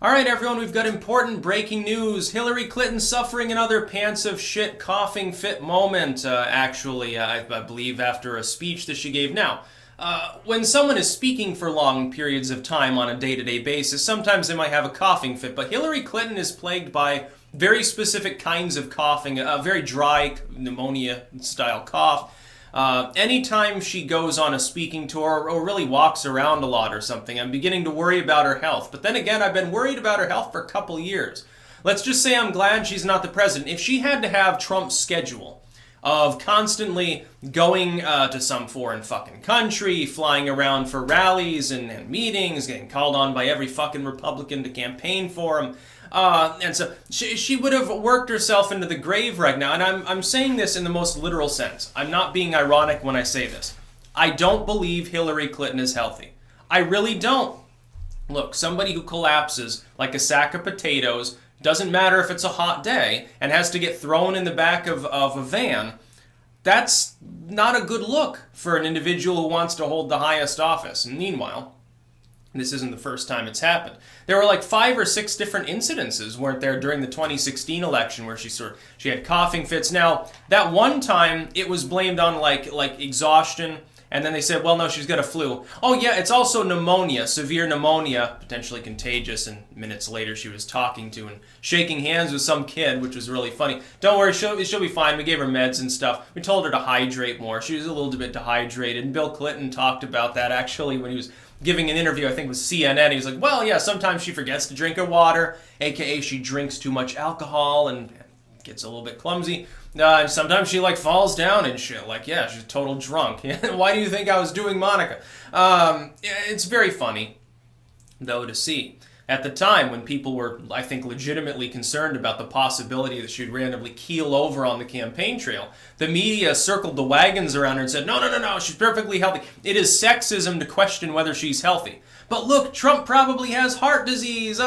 All right, everyone, we've got important breaking news. Hillary Clinton suffering another pants of shit coughing fit moment, I believe after a speech that she gave. Now, when someone is speaking for long periods of time on a day-to-day basis, sometimes they might have a coughing fit, but Hillary Clinton is plagued by very specific kinds of coughing, a very dry pneumonia-style cough. Anytime she goes on a speaking tour or really walks around a lot or something, I'm beginning to worry about her health. But then again, I've been worried about her health for a couple years. Let's just say I'm glad she's not the president. If she had to have Trump's schedule of constantly going to some foreign fucking country, flying around for rallies and meetings, getting called on by every fucking Republican to campaign for him, and so she would have worked herself into the grave right now. And I'm saying this in the most literal sense. I'm not being ironic when I say this. I don't believe Hillary Clinton is healthy. I really don't. Look, somebody who collapses like a sack of potatoes, doesn't matter if it's a hot day, and has to get thrown in the back of a van, that's not a good look for an individual who wants to hold the highest office. And meanwhile, this isn't the first time it's happened. There were like 5 or 6 different incidences, weren't there, during the 2016 election where she had coughing fits. Now, that one time it was blamed on like exhaustion, and then they said, well, no, she's got a flu. Oh yeah, it's also pneumonia, severe pneumonia, potentially contagious. And minutes later, she was talking to and shaking hands with some kid, which was really funny. Don't worry, she'll be fine. We gave her meds and stuff. We told her to hydrate more. She was a little bit dehydrated. And Bill Clinton talked about that actually when he was giving an interview, I think with CNN. He was like, well, yeah, sometimes she forgets to drink her water, aka she drinks too much alcohol and gets a little bit clumsy. And sometimes she falls down and shit. Yeah, she's a total drunk. Why do you think I was doing Monica? It's very funny, though, to see. At the time, when people were, I think, legitimately concerned about the possibility that she'd randomly keel over on the campaign trail, the media circled the wagons around her and said, no, she's perfectly healthy. It is sexism to question whether she's healthy. But look, Trump probably has heart disease,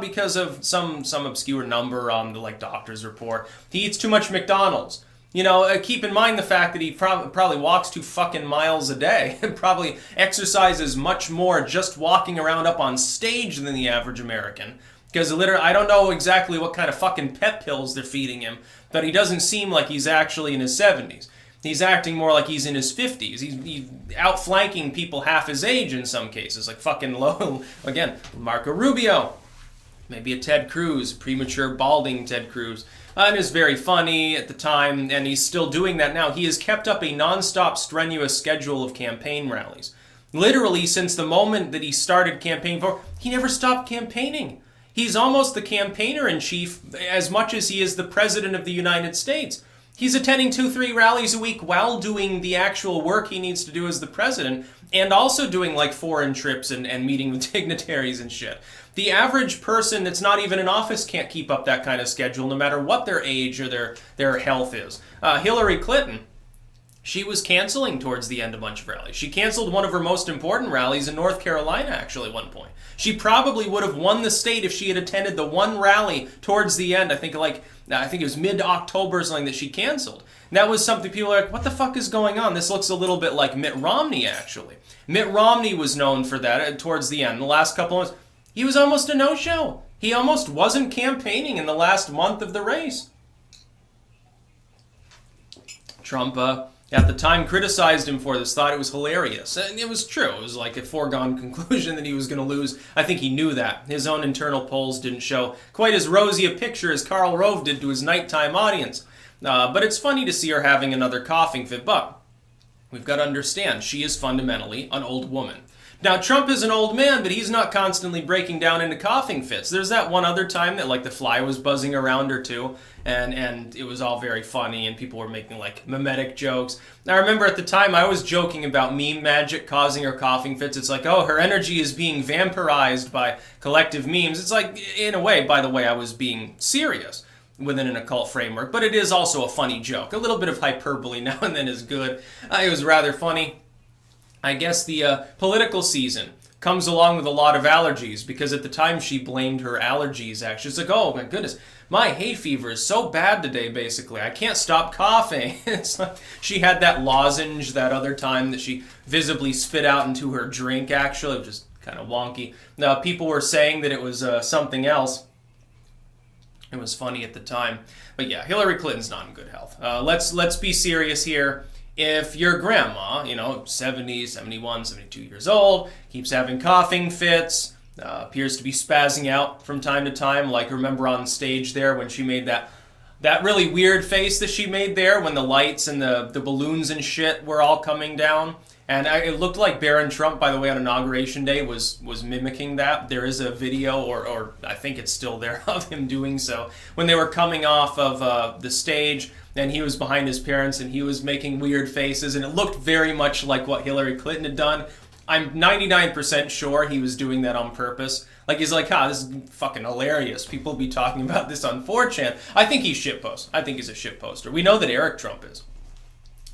because of some obscure number on the doctor's report. He eats too much McDonald's. Keep in mind the fact that he probably walks 2 fucking miles a day and probably exercises much more just walking around up on stage than the average American. Because literally, I don't know exactly what kind of fucking pep pills they're feeding him, but he doesn't seem like he's actually in his 70s. He's acting more like he's in his 50s. He's outflanking people half his age in some cases, like fucking again, Marco Rubio. Maybe a Ted Cruz, premature balding Ted Cruz. And it's very funny at the time, and he's still doing that now. He has kept up a non-stop strenuous schedule of campaign rallies. Literally, since the moment that he started campaigning he never stopped campaigning. He's almost the campaigner-in-chief as much as he is the president of the United States. He's attending 2-3 rallies a week while doing the actual work he needs to do as the president, and also doing foreign trips and meeting with dignitaries and shit. The average person that's not even in office can't keep up that kind of schedule, no matter what their age or their health is. Hillary Clinton, she was canceling towards the end a bunch of rallies. She canceled one of her most important rallies in North Carolina, actually, at one point. She probably would have won the state if she had attended the one rally towards the end. I think it was mid-October or something that she canceled. And that was something people are like, what the fuck is going on? This looks a little bit like Mitt Romney, actually. Mitt Romney was known for that towards the end. The last couple of months, he was almost a no-show. He almost wasn't campaigning in the last month of the race. Trump, at the time, criticized him for this, thought it was hilarious. And it was true. It was like a foregone conclusion that he was going to lose. I think he knew that. His own internal polls didn't show quite as rosy a picture as Karl Rove did to his nighttime audience. But it's funny to see her having another coughing fit. But we've got to understand, she is fundamentally an old woman. Now, Trump is an old man, but he's not constantly breaking down into coughing fits. There's that one other time that, the fly was buzzing around her, too, and it was all very funny, and people were making, mimetic jokes. I remember at the time, I was joking about meme magic causing her coughing fits. It's like, oh, her energy is being vampirized by collective memes. It's in a way, by the way, I was being serious within an occult framework, but it is also a funny joke. A little bit of hyperbole now and then is good. It was rather funny. I guess the political season comes along with a lot of allergies, because at the time she blamed her allergies, actually. It's like, oh my goodness, my hay fever is so bad today, basically. I can't stop coughing. It's like she had that lozenge that other time that she visibly spit out into her drink, actually, which is kind of wonky. Now, people were saying that it was something else. It was funny at the time. But yeah, Hillary Clinton's not in good health. Let's be serious here. If your grandma, 70, 71, 72 years old, keeps having coughing fits, appears to be spazzing out from time to time, like remember on stage there when she made that really weird face that she made there when the lights and the balloons and shit were all coming down. And it looked like Barron Trump, by the way, on Inauguration Day was mimicking that. There is a video, or I think it's still there, of him doing so. When they were coming off of the stage, and he was behind his parents, and he was making weird faces, and it looked very much like what Hillary Clinton had done. I'm 99% sure he was doing that on purpose. Like, he's like, this is fucking hilarious. People be talking about this on 4chan. I think he's shitpost. I think he's a shitposter. We know that Eric Trump is.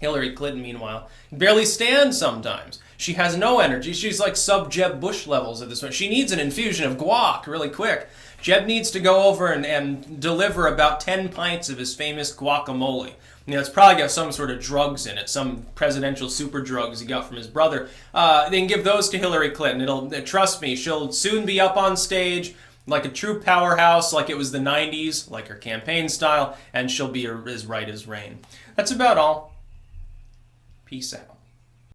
Hillary Clinton, meanwhile, barely stands sometimes. She has no energy. She's like sub-Jeb Bush levels at this point. She needs an infusion of guac really quick. Jeb needs to go over and deliver about 10 pints of his famous guacamole. It's probably got some sort of drugs in it, some presidential super drugs he got from his brother. They can give those to Hillary Clinton. Trust me, she'll soon be up on stage like a true powerhouse, like it was the 90s, like her campaign style, and she'll be as right as rain. That's about all. Peace out.